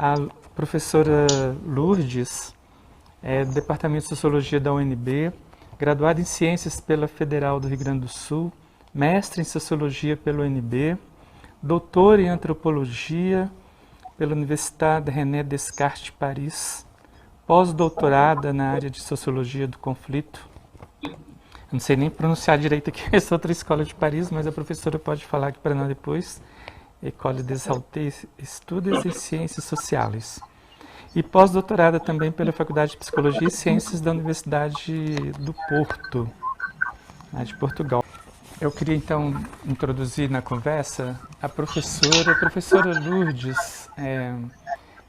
A professora Lourdes é do Departamento de Sociologia da UNB, graduada em Ciências pela Federal do Rio Grande do Sul, mestre em Sociologia pela UNB, doutora em Antropologia pela Universidade René Descartes de Paris, pós-doutorada na área de Sociologia do Conflito. Eu não sei nem pronunciar direito aqui essa outra escola de Paris, mas a professora pode falar aqui para nós depois. École des Hautes Etudes em Ciências Sociais. E pós-doutorada também pela Faculdade de Psicologia e Ciências da Universidade do Porto, de Portugal. Eu queria então introduzir na conversa a professora Lourdes.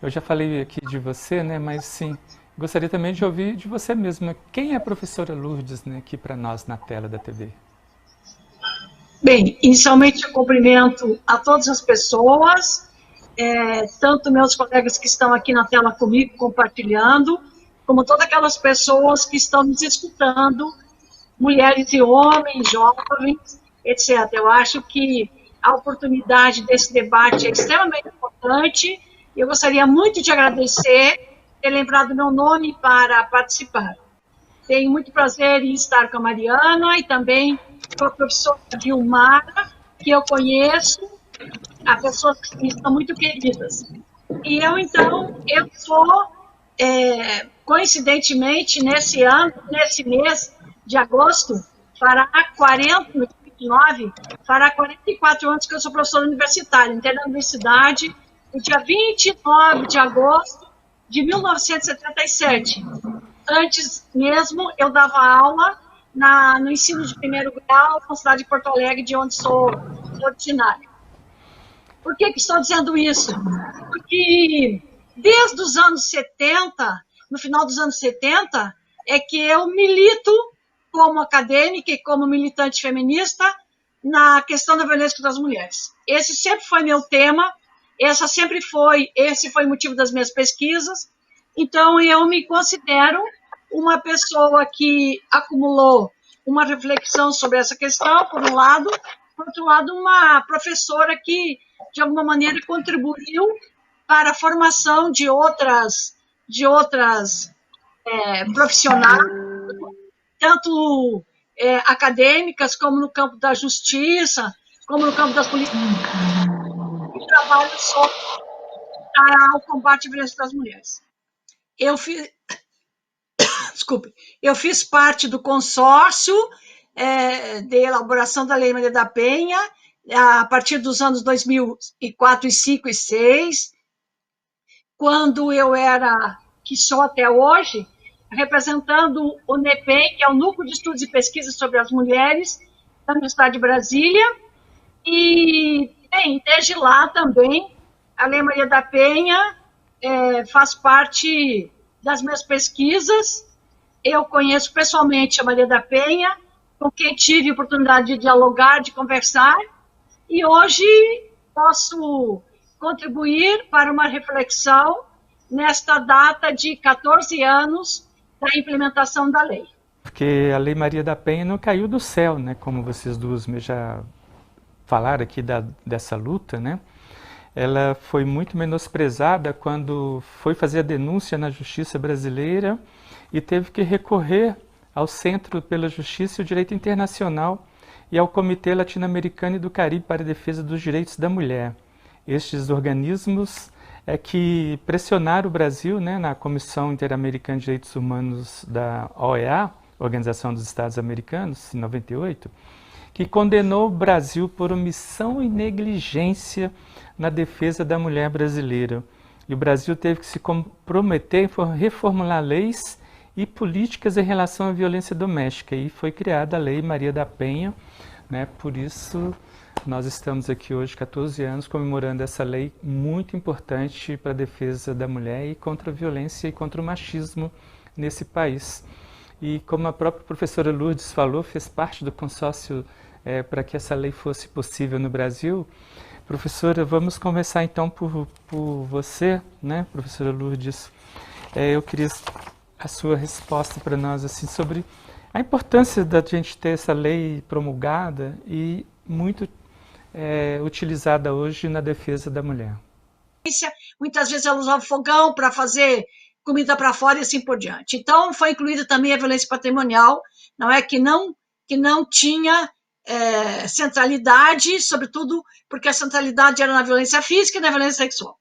Eu já falei aqui de você, né, mas sim, gostaria também de ouvir de você mesma. Quem é a professora Lourdes, né, aqui para nós na tela da TV? Bem, inicialmente eu cumprimento a todas as pessoas, tanto meus colegas que estão aqui na tela comigo compartilhando, como todas aquelas pessoas que estão nos escutando, mulheres e homens, jovens, etc. Eu acho que a oportunidade desse debate é extremamente importante e eu gostaria muito de agradecer ter lembrado meu nome para participar. Tenho muito prazer em estar com a Mariana e também com a professora Vilmara, que eu conheço, a pessoas que estão muito queridas. E eu, então, eu sou, coincidentemente, nesse mês de agosto, fará 44 anos que eu sou professora universitária. Entrei na universidade no dia 29 de agosto de 1977. Antes mesmo, eu dava aula no ensino de primeiro grau na cidade de Porto Alegre, de onde sou originária. Por que estou dizendo isso? Porque desde os anos 70, no final dos anos 70, é que eu milito como acadêmica e como militante feminista na questão da violência contra as mulheres. Esse sempre foi meu tema, esse foi o motivo das minhas pesquisas. Então, eu me considero uma pessoa que acumulou uma reflexão sobre essa questão, por um lado, por outro lado, uma professora que, de alguma maneira, contribuiu para a formação de outras profissionais, tanto acadêmicas, como no campo da justiça, como no campo das políticas, e trabalho sobre o combate à violência das mulheres. Eu fiz parte do consórcio de elaboração da Lei Maria da Penha a partir dos anos 2004, 2005 e 2006, quando que sou até hoje, representando o NEPEM, que é o Núcleo de Estudos e Pesquisas sobre as Mulheres, da Universidade de Brasília, e, bem, desde lá também, a Lei Maria da Penha faz parte das minhas pesquisas. Eu conheço pessoalmente a Maria da Penha, com quem tive a oportunidade de dialogar, de conversar, e hoje posso contribuir para uma reflexão nesta data de 14 anos da implementação da lei. Porque a Lei Maria da Penha não caiu do céu, né? Como vocês duas já falaram aqui dessa luta, né? Ela foi muito menosprezada quando foi fazer a denúncia na justiça brasileira e teve que recorrer ao Centro pela Justiça e o Direito Internacional e ao Comitê Latino-Americano e do Caribe para a Defesa dos Direitos da Mulher. Estes organismos que pressionaram o Brasil, né, na Comissão Interamericana de Direitos Humanos da OEA, Organização dos Estados Americanos, em 98, que condenou o Brasil por omissão e negligência na defesa da mulher brasileira. E o Brasil teve que se comprometer em reformular leis e políticas em relação à violência doméstica. E foi criada a Lei Maria da Penha, né? Por isso nós estamos aqui hoje, 14 anos, comemorando essa lei muito importante para a defesa da mulher e contra a violência e contra o machismo nesse país. E como a própria professora Lourdes falou, fez parte do consórcio para que essa lei fosse possível no Brasil. Professora, vamos começar então por você, né, professora Lourdes. Eu queria a sua resposta para nós assim, sobre a importância da gente ter essa lei promulgada e muito utilizada hoje na defesa da mulher. muitas vezes ela usava fogão para fazer comida para fora e assim por diante. Então, foi incluída também a violência patrimonial, não é? Que não tinha centralidade, sobretudo porque a centralidade era na violência física e na violência sexual.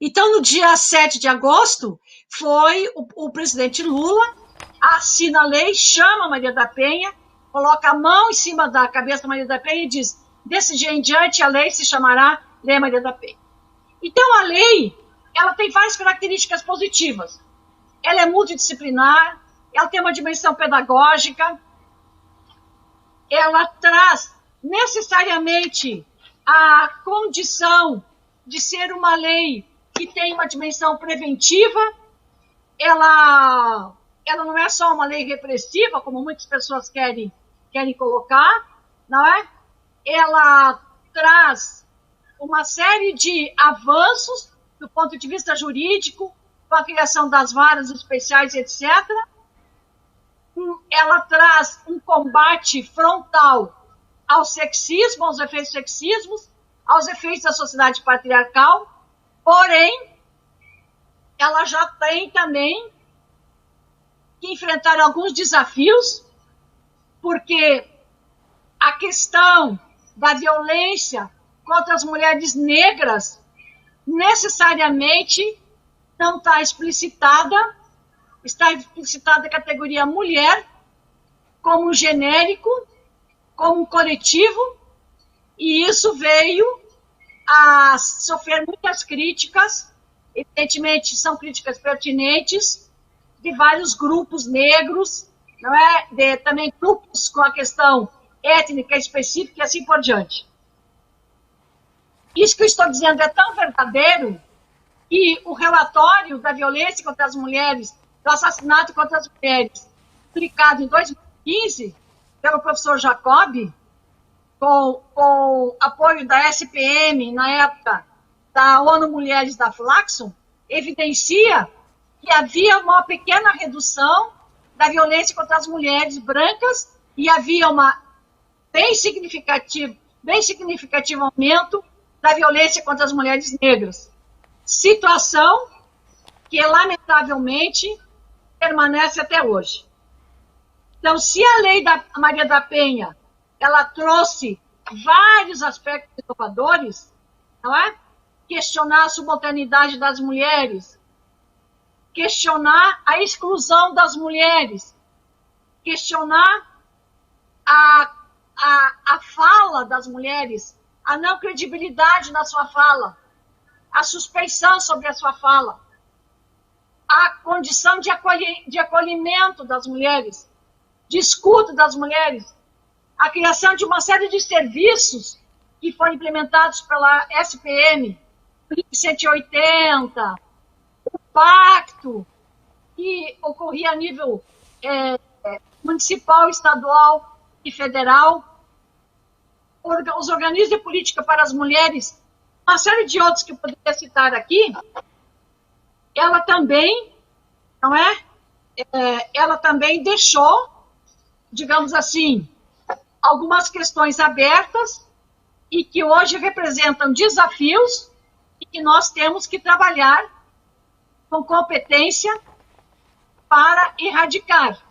Então, no dia 7 de agosto, foi o presidente Lula, assina a lei, chama a Maria da Penha, coloca a mão em cima da cabeça da Maria da Penha e diz: desse dia em diante, a lei se chamará Lei Maria da Penha. Então, a lei, ela tem várias características positivas. Ela é multidisciplinar, ela tem uma dimensão pedagógica, ela traz necessariamente a condição de ser uma lei que tem uma dimensão preventiva, ela não é só uma lei repressiva, como muitas pessoas querem colocar, não é? Ela traz uma série de avanços do ponto de vista jurídico, com a criação das varas especiais, etc. Ela traz um combate frontal ao sexismo, aos efeitos sexismos, aos efeitos da sociedade patriarcal, porém, ela já tem também que enfrentar alguns desafios, porque a questão da violência contra as mulheres negras necessariamente não está explicitada a categoria mulher como um genérico, como um coletivo, e isso veio a sofrer muitas críticas, evidentemente são críticas pertinentes, de vários grupos negros, não é? Também grupos com a questão étnica específica e assim por diante. Isso que eu estou dizendo é tão verdadeiro que o relatório da violência contra as mulheres, do assassinato contra as mulheres, publicado em 2015 pelo professor Jacob, com apoio da SPM, na época da ONU Mulheres da Flaxo, evidencia que havia uma pequena redução da violência contra as mulheres brancas e havia uma bem significativo aumento da violência contra as mulheres negras. Situação que, lamentavelmente, permanece até hoje. Então, se a lei da Maria da Penha ela trouxe vários aspectos inovadores, não é? Questionar a subalternidade das mulheres, questionar a exclusão das mulheres, questionar a fala das mulheres, a não credibilidade na sua fala, a suspeição sobre a sua fala, a condição de acolhimento das mulheres, de escuta das mulheres, a criação de uma série de serviços que foram implementados pela SPM, o LIP 180, o pacto que ocorria a nível municipal, estadual e federal, os organismos de política para as mulheres, uma série de outros que eu poderia citar aqui, ela também, não é? Ela também deixou, digamos assim, algumas questões abertas e que hoje representam desafios e que nós temos que trabalhar com competência para erradicar.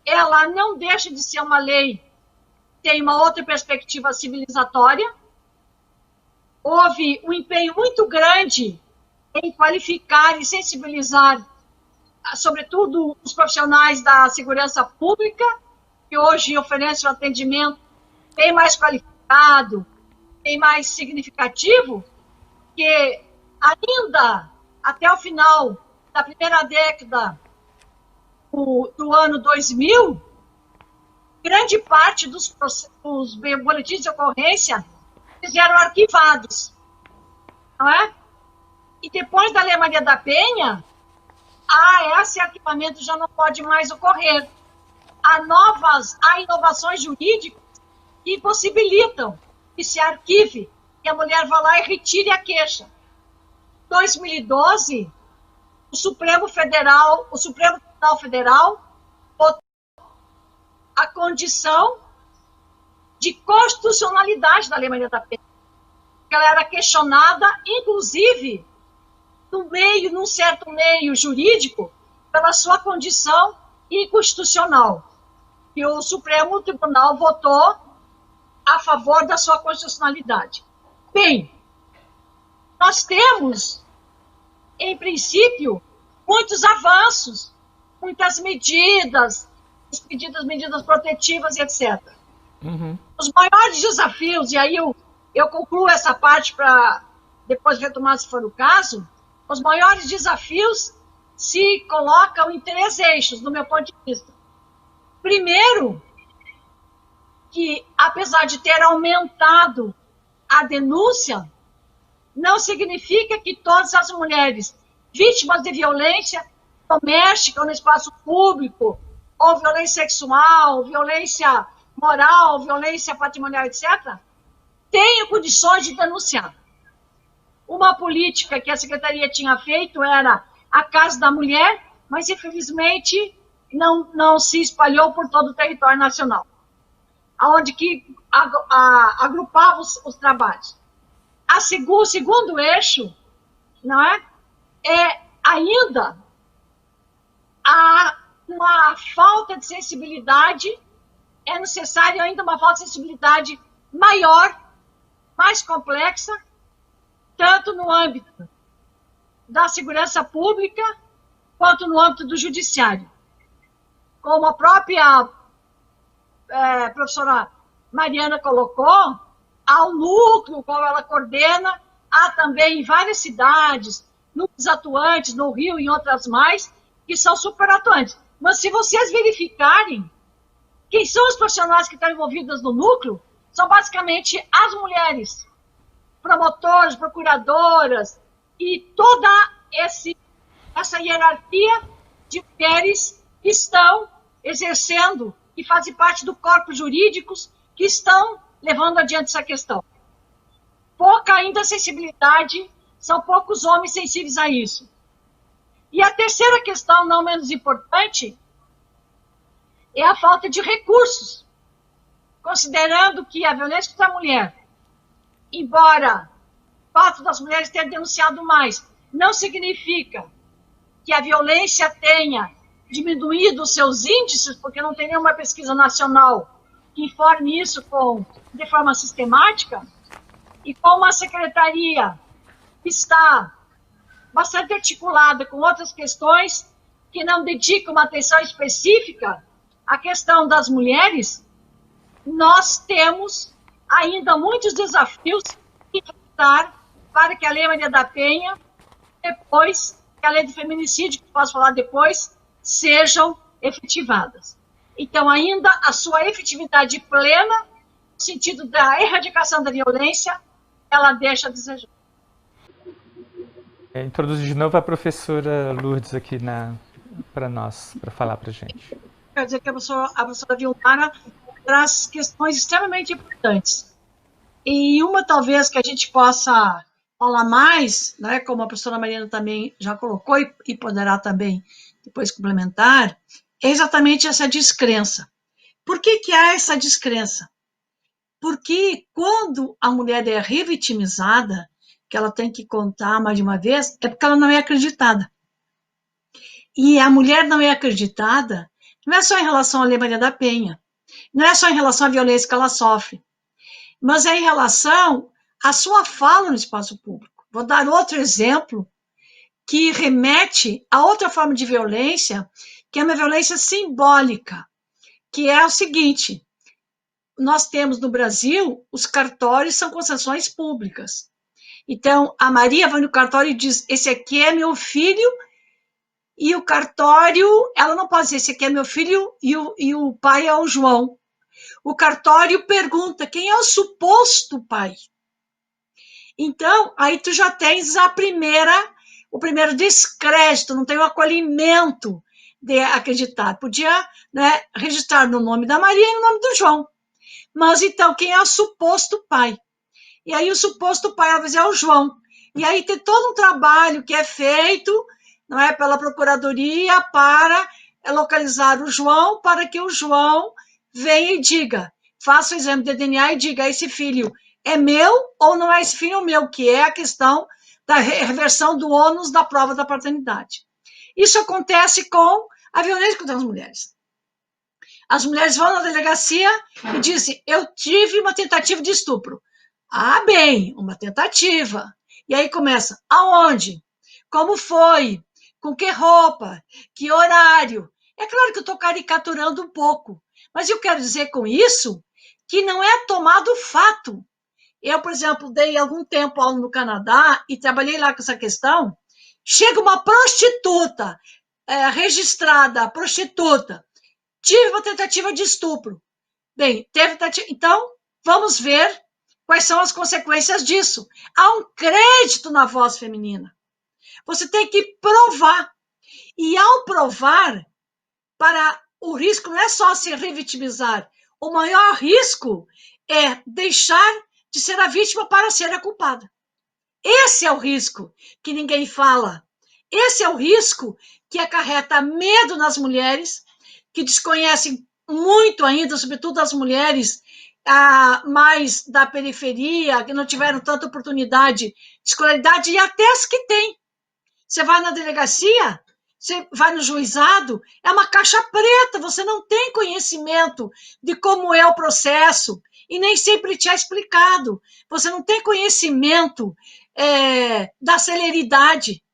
Ela não deixa de ser uma lei que tem uma outra perspectiva civilizatória. Houve um empenho muito grande em qualificar e sensibilizar, sobretudo, os profissionais da segurança pública, que hoje oferecem um atendimento bem mais qualificado, bem mais significativo, que ainda até o final da primeira década do ano 2000, grande parte dos boletins de ocorrência eram arquivados, não é? E depois da Lei Maria da Penha, esse arquivamento já não pode mais ocorrer. Há inovações jurídicas que possibilitam que se arquive, que a mulher vá lá e retire a queixa. Em 2012, o Supremo Tribunal Federal botou a condição de constitucionalidade da Lei Maria da Penha. ela era questionada, inclusive, num certo meio jurídico, pela sua condição inconstitucional. E o Supremo Tribunal votou a favor da sua constitucionalidade. Bem, nós temos, em princípio, muitos avanços, muitas medidas protetivas, etc. Os maiores desafios, e aí eu concluo essa parte para depois retomar se for o caso, os maiores desafios se colocam em 3 eixos, do meu ponto de vista. Primeiro, que apesar de ter aumentado a denúncia, não significa que todas as mulheres vítimas de violência doméstica ou no espaço público, ou violência sexual, violência moral, violência patrimonial, etc., tenham condições de denunciar. Uma política que a Secretaria tinha feito era a Casa da Mulher, mas infelizmente não se espalhou por todo o território nacional, onde que agrupava os trabalhos. O segundo eixo, não é ainda uma falta de sensibilidade, é necessário ainda uma falta de sensibilidade maior, mais complexa, tanto no âmbito da segurança pública, quanto no âmbito do judiciário. Como a própria professora Mariana colocou, há um núcleo, qual ela coordena, há também em várias cidades, núcleos atuantes, no Rio e em outras mais, que são super atuantes. Mas se vocês verificarem quem são os profissionais que estão envolvidos no núcleo, são basicamente as mulheres, promotoras, procuradoras, e toda essa hierarquia de mulheres que estão exercendo e fazem parte do corpo jurídicos que estão levando adiante essa questão. Pouca ainda sensibilidade, são poucos homens sensíveis a isso. E a terceira questão, não menos importante, é a falta de recursos, considerando que a violência contra a mulher, embora o fato das mulheres terem denunciado mais, não significa que a violência tenha diminuído os seus índices, porque não tem nenhuma pesquisa nacional que informe isso de forma sistemática, e como a secretaria está bastante articulada com outras questões que não dedicam uma atenção específica à questão das mulheres, nós temos ainda muitos desafios que enfrentar para que a Lei Maria da Penha, depois, que a Lei do Feminicídio, que posso falar depois, sejam efetivadas. Então, ainda a sua efetividade plena, no sentido da erradicação da violência, ela deixa a desejar. Introduz de novo a professora Lourdes aqui para nós, para falar para a gente. Quer dizer que a professora Vilmara traz questões extremamente importantes. E uma, talvez, que a gente possa falar mais, né, como a professora Mariana também já colocou e poderá também depois complementar, é exatamente essa descrença. Por que há essa descrença? Porque quando a mulher é revitimizada, que ela tem que contar mais de uma vez, é porque ela não é acreditada. E a mulher não é acreditada, não é só em relação à Lei Maria da Penha, não é só em relação à violência que ela sofre, mas é em relação à sua fala no espaço público. Vou dar outro exemplo que remete a outra forma de violência, que é uma violência simbólica, que é o seguinte: nós temos no Brasil, os cartórios são concessões públicas. Então, a Maria vai no cartório e diz, esse aqui é meu filho, e o cartório, ela não pode dizer, esse aqui é meu filho, e o pai é o João. O cartório pergunta, quem é o suposto pai? Então, aí tu já tens o primeiro descrédito, não tem o acolhimento de acreditar. Podia, né, registrar no nome da Maria e no nome do João. Mas, então, quem é o suposto pai? E aí o suposto pai, às vezes, é o João. E aí tem todo um trabalho que é feito, não é, pela Procuradoria para localizar o João, para que o João venha e diga, faça o exame de DNA e diga, esse filho é meu ou não é esse filho meu, que é a questão da reversão do ônus da prova da paternidade. Isso acontece com a violência contra as mulheres. As mulheres vão na delegacia e dizem, eu tive uma tentativa de estupro. Ah, bem, uma tentativa. E aí começa, aonde? Como foi? Com que roupa? Que horário? É claro que eu estou caricaturando um pouco, mas eu quero dizer com isso que não é tomado fato. Eu, por exemplo, dei algum tempo aula no Canadá e trabalhei lá com essa questão. Chega uma prostituta, registrada, prostituta, tive uma tentativa de estupro. Bem, teve tentativa. Então, vamos ver quais são as consequências disso. Há um crédito na voz feminina. Você tem que provar. E ao provar, para o risco não é só se revitimizar. O maior risco é deixar de ser a vítima para ser a culpada. Esse é o risco que ninguém fala. Esse é o risco que acarreta medo nas mulheres, que desconhecem muito ainda, sobretudo as mulheres mais da periferia, que não tiveram tanta oportunidade de escolaridade, e até as que têm. Você vai na delegacia, você vai no juizado, é uma caixa preta, você não tem conhecimento de como é o processo, e nem sempre te é explicado. Você não tem conhecimento da celeridade.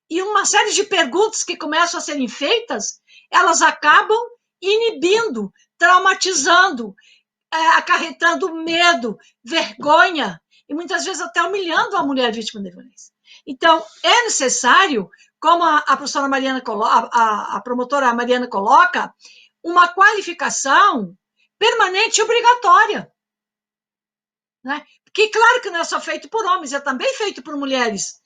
E uma série de perguntas que começam a serem feitas, elas acabam inibindo, traumatizando, acarretando medo, vergonha, e muitas vezes até humilhando a mulher vítima de violência. Então, é necessário, como a professora Mariana coloca, a promotora Mariana coloca, uma qualificação permanente e obrigatória. Né? Porque, claro que não é só feito por homens, é também feito por mulheres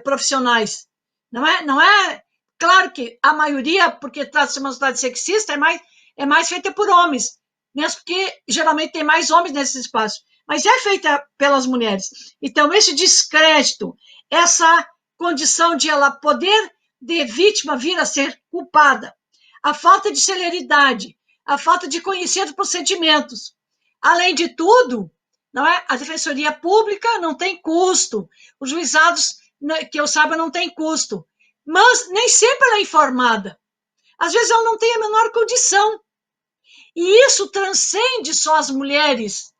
profissionais. Não é? Claro que a maioria, porque trata-se de uma sociedade sexista, é mais feita por homens, mesmo porque geralmente tem mais homens nesse espaço, mas é feita pelas mulheres. Então, esse descrédito, essa condição de ela poder, de vítima, vir a ser culpada, a falta de celeridade, a falta de conhecer os procedimentos. Além de tudo, não é? A defensoria pública não tem custo, os juizados, que eu saiba, não tem custo, mas nem sempre ela é informada. Às vezes ela não tem a menor condição. E isso transcende só as mulheres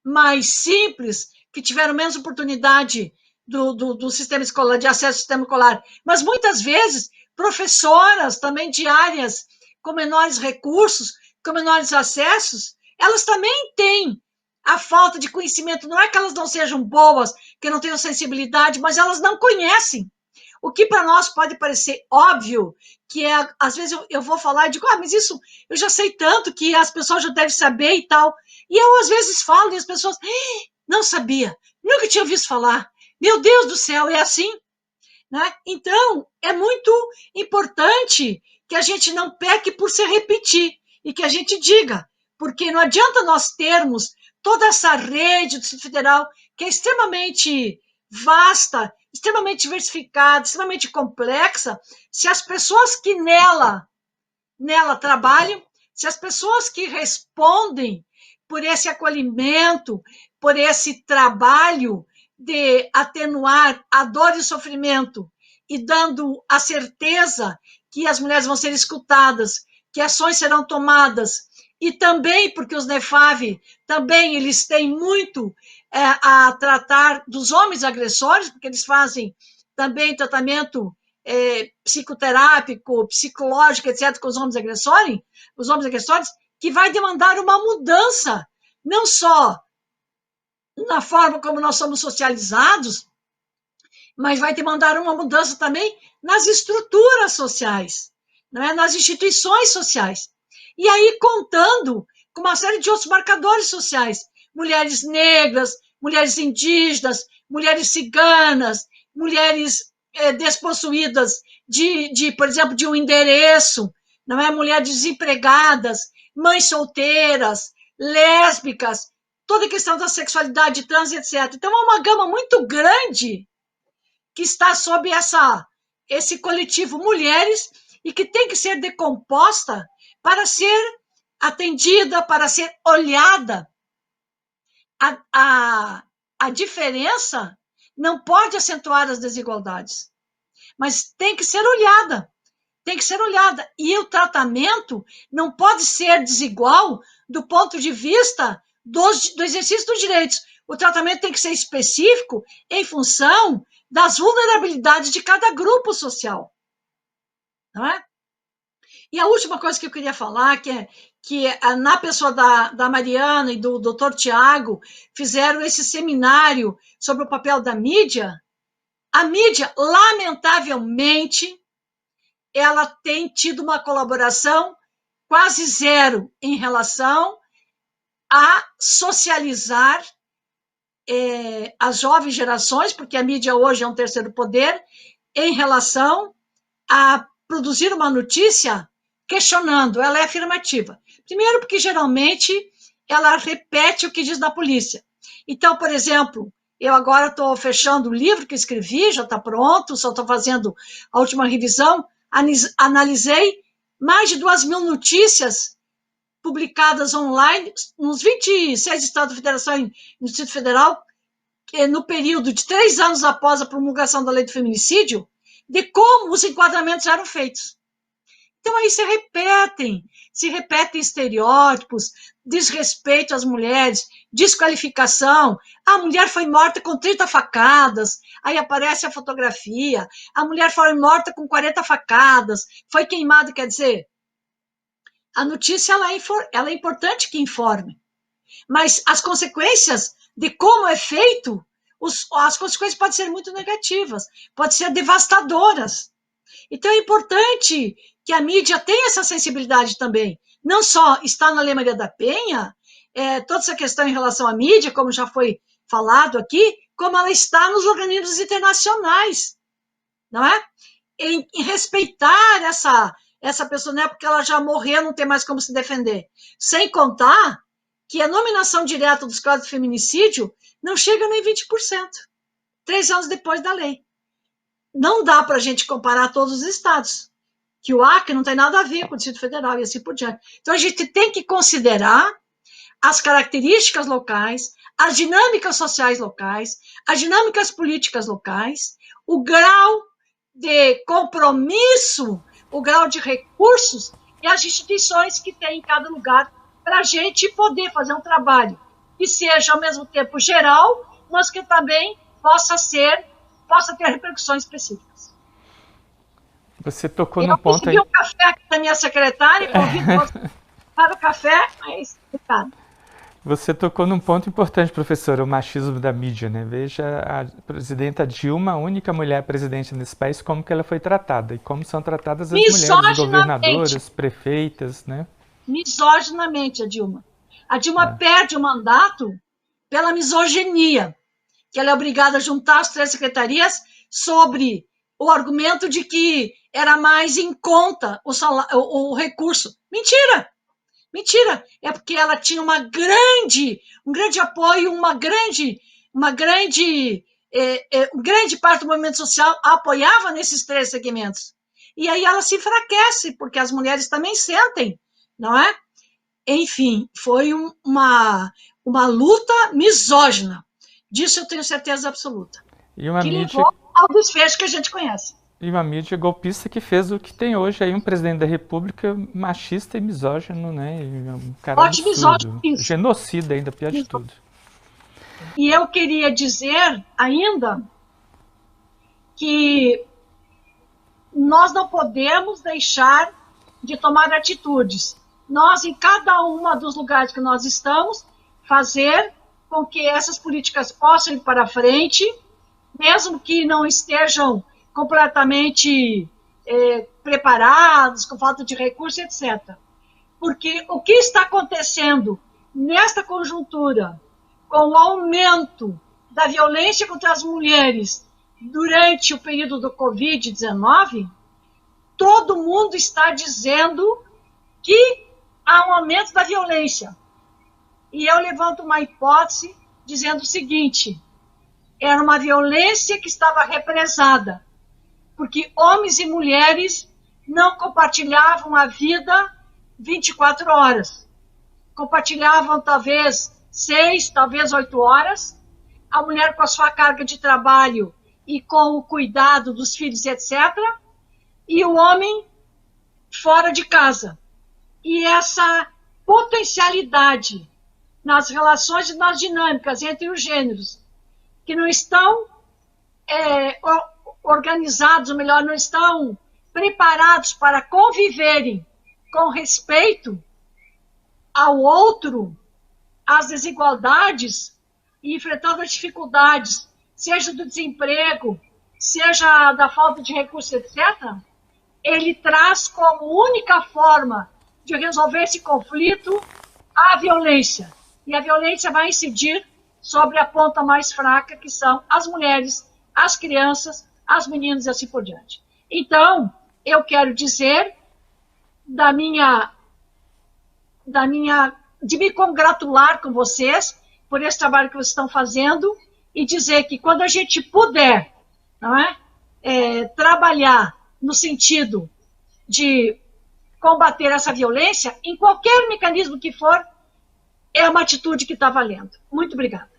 mais simples, que tiveram menos oportunidade do sistema escolar, de acesso ao sistema escolar, mas muitas vezes professoras também de áreas com menores recursos, com menores acessos, elas também têm a falta de conhecimento. Não é que elas não sejam boas, que não tenham sensibilidade, mas elas não conhecem. O que para nós pode parecer óbvio, que é, às vezes eu vou falar e digo, mas isso eu já sei tanto que as pessoas já devem saber e tal. E eu às vezes falo e as pessoas, não sabia, nunca tinha ouvido falar. Meu Deus do céu, é assim? Né? Então, é muito importante que a gente não peque por se repetir e que a gente diga, porque não adianta nós termos toda essa rede do Distrito Federal, que é extremamente vasta, extremamente diversificada, extremamente complexa, se as pessoas que nela trabalham, se as pessoas que respondem por esse acolhimento, por esse trabalho de atenuar a dor e o sofrimento e dando a certeza que as mulheres vão ser escutadas, que ações serão tomadas, e também porque os NEFAV também eles têm muito a tratar dos homens agressores, porque eles fazem também tratamento psicoterápico, psicológico, etc., com os homens agressores, que vai demandar uma mudança, não só na forma como nós somos socializados, mas vai demandar uma mudança também nas estruturas sociais, não é? Nas instituições sociais. E aí, contando com uma série de outros marcadores sociais, mulheres negras, mulheres indígenas, mulheres ciganas, mulheres despossuídas por exemplo, de um endereço, não é? Mulheres desempregadas, mães solteiras, lésbicas, toda a questão da sexualidade trans, etc. Então, é uma gama muito grande que está sob esse coletivo mulheres e que tem que ser decomposta para ser atendida, para ser olhada a diferença não pode acentuar as desigualdades, mas tem que ser olhada. Tem que ser olhada. E o tratamento não pode ser desigual do ponto de vista do exercício dos direitos. O tratamento tem que ser específico em função das vulnerabilidades de cada grupo social. Não é? E a última coisa que eu queria falar, que na pessoa da Mariana e do Dr. Tiago, fizeram esse seminário sobre o papel da mídia. A mídia, lamentavelmente, ela tem tido uma colaboração quase zero em relação a socializar as jovens gerações, porque a mídia hoje é um terceiro poder, em relação a produzir uma notícia questionando, ela é afirmativa. Primeiro porque, geralmente, ela repete o que diz da polícia. Então, por exemplo, eu agora estou fechando o livro que escrevi, já está pronto, só estou fazendo a última revisão, analisei mais de 2.000 notícias publicadas online nos 26 estados da Federação e no Distrito Federal, no período de 3 anos após a promulgação da lei do feminicídio, de como os enquadramentos eram feitos. Então, aí se repetem estereótipos, desrespeito às mulheres, desqualificação. A mulher foi morta com 30 facadas, aí aparece a fotografia. A mulher foi morta com 40 facadas, foi queimada, quer dizer, a notícia ela é importante que informe, mas as consequências de como é feito, as consequências podem ser muito negativas, podem ser devastadoras. Então é importante que a mídia tenha essa sensibilidade também. Não só está na Lei Maria da Penha, toda essa questão em relação à mídia, como já foi falado aqui, como ela está nos organismos internacionais, não é? Em respeitar essa pessoa, não é porque ela já morreu, não tem mais como se defender. Sem contar que a nominação direta dos casos de feminicídio não chega nem 20%, 3 anos depois da lei. Não dá para a gente comparar todos os estados, que o Acre não tem nada a ver com o Distrito Federal e assim por diante. Então, a gente tem que considerar as características locais, as dinâmicas sociais locais, as dinâmicas políticas locais, o grau de compromisso, o grau de recursos e as instituições que tem em cada lugar para a gente poder fazer um trabalho que seja, ao mesmo tempo, geral, mas que também possa ter repercussões específicas. Você tocou num ponto aí. Eu recebi um café aqui da minha secretária e convido para o café, mas obrigado. Você tocou num ponto importante, professor, o machismo da mídia, né? Veja a presidenta Dilma, a única mulher presidente nesse país, como que ela foi tratada e como são tratadas as mulheres governadoras, prefeitas, né? Misoginamente, a Dilma. A Dilma perde o mandato pela misoginia, que ela é obrigada a juntar as 3 secretarias sobre o argumento de que era mais em conta o recurso. Mentira! Mentira! É porque ela tinha um grande apoio, uma grande parte do movimento social apoiava nesses 3 segmentos. E aí ela se enfraquece, porque as mulheres também sentem, não é? Enfim, foi uma luta misógina. Disso eu tenho certeza absoluta. E uma que mídia... levou ao desfecho que a gente conhece. E uma mídia golpista que fez o que tem hoje aí, um presidente da República machista e misógino, né? Um cara absurdo. Genocida ainda, pior de tudo. E eu queria dizer ainda que nós não podemos deixar de tomar atitudes. Nós, em cada um dos lugares que nós estamos, fazer com que essas políticas possam ir para frente, mesmo que não estejam completamente preparados, com falta de recursos, etc. Porque o que está acontecendo nesta conjuntura, com o aumento da violência contra as mulheres durante o período do Covid-19, todo mundo está dizendo que há um aumento da violência. E eu levanto uma hipótese dizendo o seguinte: era uma violência que estava represada, porque homens e mulheres não compartilhavam a vida 24 horas. Compartilhavam, talvez, 6, talvez 8 horas, a mulher com a sua carga de trabalho e com o cuidado dos filhos, etc., e o homem fora de casa. E essa potencialidade nas relações e nas dinâmicas entre os gêneros, que não estão organizados, ou melhor, não estão preparados para conviverem com respeito ao outro, às desigualdades, e enfrentando as dificuldades, seja do desemprego, seja da falta de recursos, etc., ele traz como única forma de resolver esse conflito a violência. E a violência vai incidir sobre a ponta mais fraca, que são as mulheres, as crianças, as meninas e assim por diante. Então, eu quero dizer de me congratular com vocês por esse trabalho que vocês estão fazendo e dizer que quando a gente puder, não é, trabalhar no sentido de combater essa violência, em qualquer mecanismo que for, é uma atitude que está valendo. Muito obrigada.